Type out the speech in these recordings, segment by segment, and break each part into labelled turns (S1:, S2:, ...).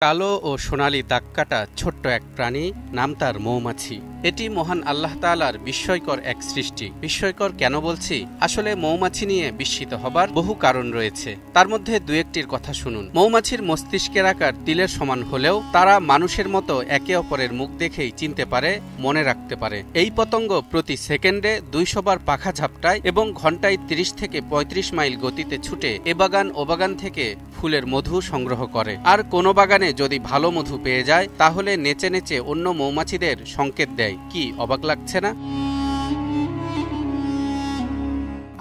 S1: কালো ও সোনালি দাগকাটা ছোট্ট এক প্রাণী, নাম তার মৌমাছি। এটি মহান আল্লাহ তাআলার বিস্ময়কর এক সৃষ্টি। বিস্ময়কর কেন বলছি? আসলে মৌমাছি নিয়ে বিস্মিত হবার বহু কারণ রয়েছে। তার মধ্যে দু একটির কথা শুনুন। মৌমাছির মস্তিষ্কের আকার তিলের সমান হলেও তারা মানুষের মতো একে অপরের মুখ দেখেই চিনতে পারে, মনে রাখতে পারে। এই পতঙ্গ প্রতি সেকেন্ডে 200 বার পাখা ঝাপটায় এবং ঘন্টায় 30 থেকে 35 মাইল গতিতে ছুটে এ বাগান ও বাগান থেকে ফুলের মধু সংগ্রহ করে। আর কোনো বাগানে যদি ভালো মধু পেয়ে যায় তাহলে নেচে নেচে অন্য মৌমাছিদের সংকেত দেয়। কি অবাক লাগছে না?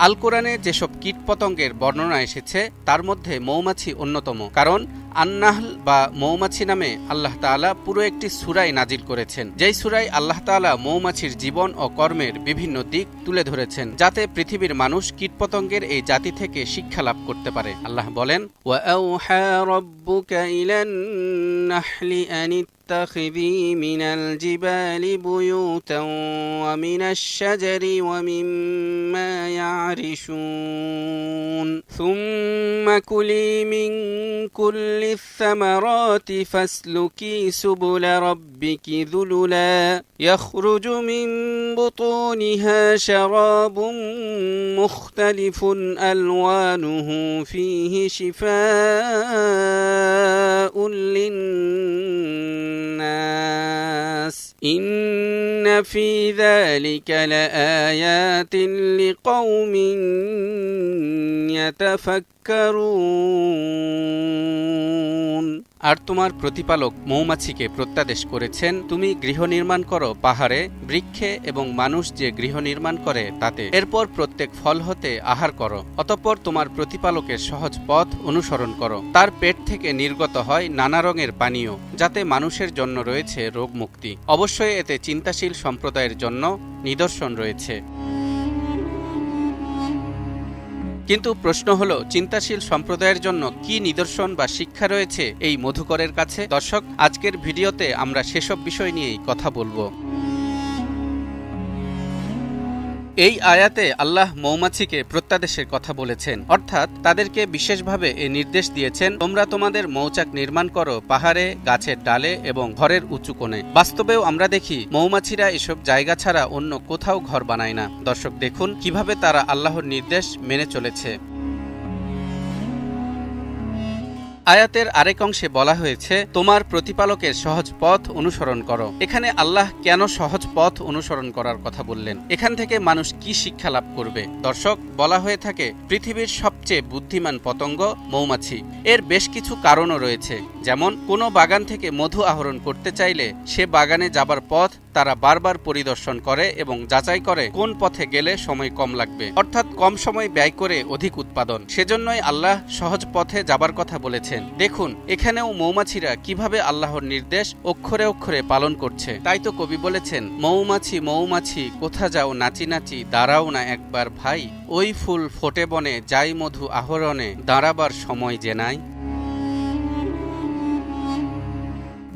S1: আল কোরআনে যেসব কীটপতঙ্গের বর্ণনা এসেছে তার মধ্যে মৌমাছি অন্যতম। কারণ আন-নাহল বা মৌমাছি নামে আল্লাহ তাআলা পুরো একটি সূরাই নাজিল করেছেন, যেই সূরায় আল্লাহ তাআলা মৌমাছির জীবন ও কর্মের বিভিন্ন দিক তুলে ধরেছেন, যাতে পৃথিবীর মানুষ কীটপতঙ্গের এই জাতি থেকে শিক্ষা লাভ করতে পারে। আল্লাহ বলেন, ওয়াআউহা রাব্বুকা ইলান নাহলি আন ইত্তাখিযী মিনাল জিবালি বুয়ুতান ওয়া মিনাশ শাজারি ওয়া মিম্মা ইয়ারিশুন সুম্মা কুলি মিন কুল্লি الثمرات فاسلكي سبل ربك ذللا يخرج من بطونها شراب مختلف ألوانه فيه شفاء للناس إن في ذلك لآيات لقوم يتفكرون। আর তোমার প্রতিপালক মৌমাছিকে প্রত্যাদেশ করেছেন, তুমি গৃহ নির্মাণ করো পাহাড়ে, বৃক্ষে এবং মানুষ যে গৃহ নির্মাণ করে তাতে। এরপর প্রত্যেক ফল হতে আহার করো। অতঃপর তোমার প্রতিপালকের সহজ পথ অনুসরণ করো। তার পেট থেকে নির্গত হয় নানা রঙের পানীয়, যাতে মানুষের জন্য রয়েছে রোগ মুক্তি। অবশ্যই এতে চিন্তাশীল সম্প্রদায়ের জন্য নিদর্শন রয়েছে। কিন্তু প্রশ্ন হলো, চিন্তাশীল সম্প্রদায়ের জন্য কি নিদর্শন বা শিক্ষা রয়েছে এই মধুকরের কাছে? দর্শক, আজকের ভিডিওতে আমরা সেসব বিষয় নিয়েই কথা বলবো। এই আয়াতে আল্লাহ মৌমাছিকে প্রত্যাদেশের কথা বলেছেন, অর্থাৎ তাদেরকে বিশেষভাবে এই নির্দেশ দিয়েছেন, তোমরা তোমাদের মৌচাক নির্মাণ করো পাহাড়ে, গাছের ডালে এবং ঘরের উঁচু কোণে। বাস্তবেও আমরা দেখি মৌমাছিরা এসব জায়গা ছাড়া অন্য কোথাও ঘর বানায় না। দর্শক, দেখুন কিভাবে তারা আল্লাহর নির্দেশ মেনে চলেছে। আয়াতের আরেক অংশে বলা হয়েছে, তোমার প্রতিপালকের সহজ পথ অনুসরণ করো। এখানে আল্লাহ কেন সহজ পথ অনুসরণ করার কথা বললেন? এখান থেকে মানুষ কি শিক্ষা লাভ করবে? দর্শক, বলা হয়ে থাকে পৃথিবীর সবচেয়ে বুদ্ধিমান পতঙ্গ মৌমাছি। এর বেশ কিছু কারণও রয়েছে, যেমন কোনো বাগান থেকে মধু আহরণ করতে চাইলে সে বাগানে যাবার পথ তারা বারবার পরিদর্শন করে এবং যাচাই করে কোন পথে গেলে সময় কম লাগবে, অর্থাৎ কম সময় ব্যয় করে অধিক উৎপাদন। সেজন্যই আল্লাহ সহজ পথে যাবার কথা বলেছেন। দেখুন এখানেও মৌমাছিরা কিভাবে আল্লাহর নির্দেশ অক্ষরে অক্ষরে পালন করছে। তাই তো কবি বলেছেন, মৌমাছি মৌমাছি কোথা যাও নাচি নাচি, দাঁড়াও না একবার ভাই, ওই ফুল ফোটে বনে যাই মধু আহরণে, দাঁড়াবার সময় যে নাই।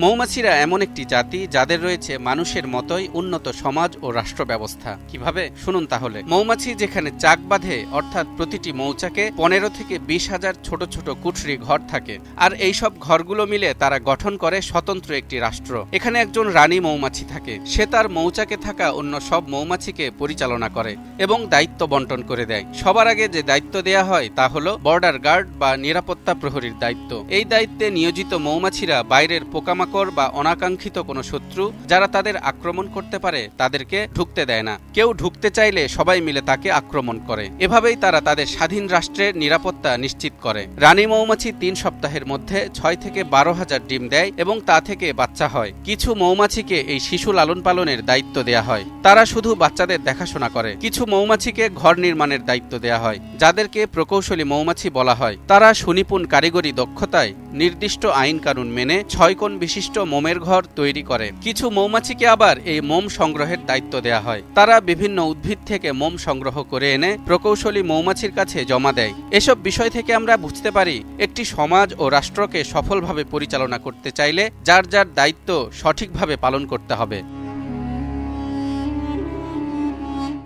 S1: মৌমাছিরা এমন একটি জাতি যাদের রয়েছে মানুষের মতোই উন্নত সমাজ ও রাষ্ট্র ব্যবস্থা। কিভাবে? শুনুন তাহলে। মৌমাছি যেখানে চাক বাঁধে, অর্থাৎ প্রতিটি মৌচাকে 15 থেকে 20,000 ছোট ছোট কুঠরি ঘর থাকে, আর এই সব ঘরগুলো মিলে তারা গঠন করে স্বতন্ত্র একটি রাষ্ট্র। এখানে একজন রানী মৌমাছি থাকে, সে তার মৌচাকে থাকা অন্য সব মৌমাছিকে পরিচালনা করে এবং দায়িত্ব বন্টন করে দেয়। সবার আগে যে দায়িত্ব দেয়া হয় তা হলো বর্ডার গার্ড বা নিরাপত্তা প্রহরীর দায়িত্ব। এই দায়িত্বে নিয়োজিত মৌমাছিরা বাইরের পোকামাকড় বা অনাকাঙ্ক্ষিত কোনো শত্রু যারা তাদের আক্রমণ করতে পারে তাদেরকে ঢুকতে দেয় না। কেউ ঢুকতে চাইলে সবাই মিলে তাকে আক্রমণ করে। এভাবেই তারা তাদের স্বাধীন রাষ্ট্রের নিরাপত্তা নিশ্চিত করে। রানী মৌমাছি 3 সপ্তাহের মধ্যে 6 থেকে 12,000 ডিম দেয় এবং তা থেকে বাচ্চা হয়। কিছু মৌমাছিকে এই শিশু লালন পালনের দায়িত্ব দেয়া হয়, তারা শুধু বাচ্চাদের দেখাশোনা করে। কিছু মৌমাছিকে ঘর নির্মাণের দায়িত্ব দেয়া হয়, যাদেরকে প্রকৌশলী মৌমাছি বলা হয়। তারা সুনিপুণ কারিগরি দক্ষতায় নির্দিষ্ট আইন কানুন মেনে 6 কোণ বিশিষ্ট মোমের ঘর তৈরি করে। কিছু মৌমাছিকে আবার এই মোম সংগ্রহের দায়িত্ব দেয়া হয়। তারা বিভিন্ন উদ্ভিদ থেকে মোম সংগ্রহ করে এনে প্রকৌশলী মৌমাছির কাছে জমা দেয়। এসব বিষয় থেকে আমরা বুঝতে পারি, একটি সমাজ ও রাষ্ট্রকে সফলভাবে পরিচালনা করতে চাইলে যার যার দায়িত্ব সঠিকভাবে পালন করতে হবে।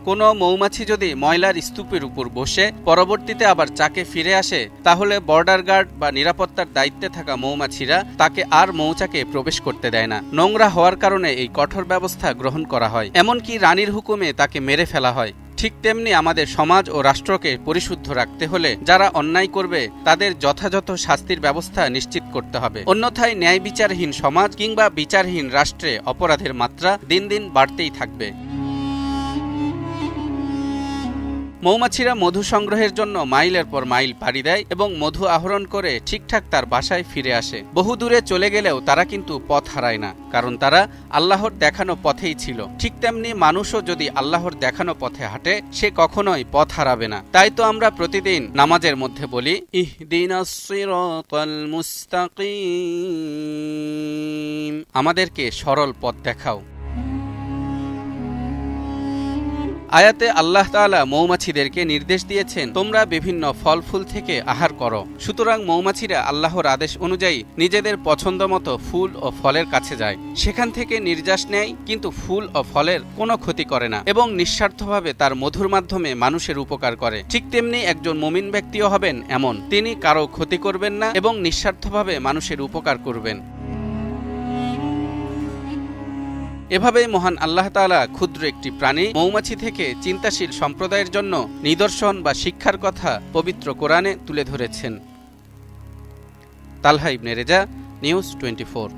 S1: কোনো মৌমাছি যদি ময়লার স্তূপের উপর বসে পরবর্তীতে আবার চাকে ফিরে আসে, তাহলে বর্ডার গার্ড বা নিরাপত্তার দায়িত্বে থাকা মৌমাছিরা তাকে আর মৌচাকে প্রবেশ করতে দেয় না। নোংরা হওয়ার কারণে এই কঠোর ব্যবস্থা গ্রহণ করা হয়, এমনকি রানীর হুকুমে তাকে মেরে ফেলা হয়। ঠিক তেমনি আমাদের সমাজ ও রাষ্ট্রকে পরিশুদ্ধ রাখতে হলে যারা অন্যায় করবে তাদের যথাযথ শাস্তির ব্যবস্থা নিশ্চিত করতে হবে। অন্যথায় ন্যায় বিচারহীন সমাজ কিংবা বিচারহীন রাষ্ট্রে অপরাধের মাত্রা দিন দিন বাড়তেই থাকবে। মৌমাছিরা মধু সংগ্রহের জন্য মাইলের পর মাইল পাড়ি দেয় এবং মধু আহরণ করে ঠিকঠাক তার বাসায় ফিরে আসে। বহু দূরে চলে গেলেও তারা কিন্তু পথ হারায় না, কারণ তারা আল্লাহর দেখানো পথেই ছিল। ঠিক তেমনি মানুষও যদি আল্লাহর দেখানো পথে হাঁটে, সে কখনোই পথ হারাবে না। তাই তো আমরা প্রতিদিন নামাজের মধ্যে বলি, ইহদিনাস সিরাতাল মুস্তাকিম, আমাদেরকে সরল পথ দেখাও। আয়াতে আল্লাহ তাআলা মৌমাছিদেরকে নির্দেশ দিয়েছেন, তোমরা বিভিন্ন ফল ফুল থেকে আহার করো। সুতরাং মৌমাছিরা আল্লাহর আদেশ অনুযায়ী নিজেদের পছন্দ মতো ফুল ও ফলের কাছে যায়, সেখান থেকে নির্যাস নেয়, কিন্তু ফুল ও ফলের কোনো ক্ষতি করে না এবং নিঃস্বার্থভাবে তার মধুর মাধ্যমে মানুষের উপকার করে। ঠিক তেমনি একজন মুমিন ব্যক্তিও হবেন এমন, তিনি কারো ক্ষতি করবেন না এবং নিঃস্বার্থভাবে মানুষের উপকার করবেন। এভাবেই মহান আল্লাহ তাআলা ক্ষুদ্র একটি প্রাণী মৌমাছি থেকে চিন্তাশীল সম্প্রদায়ের জন্য নিদর্শন বা শিক্ষার কথা পবিত্র কোরআনে তুলে ধরেছেন। তালহা ইবনে রেজা, নিউজ 24।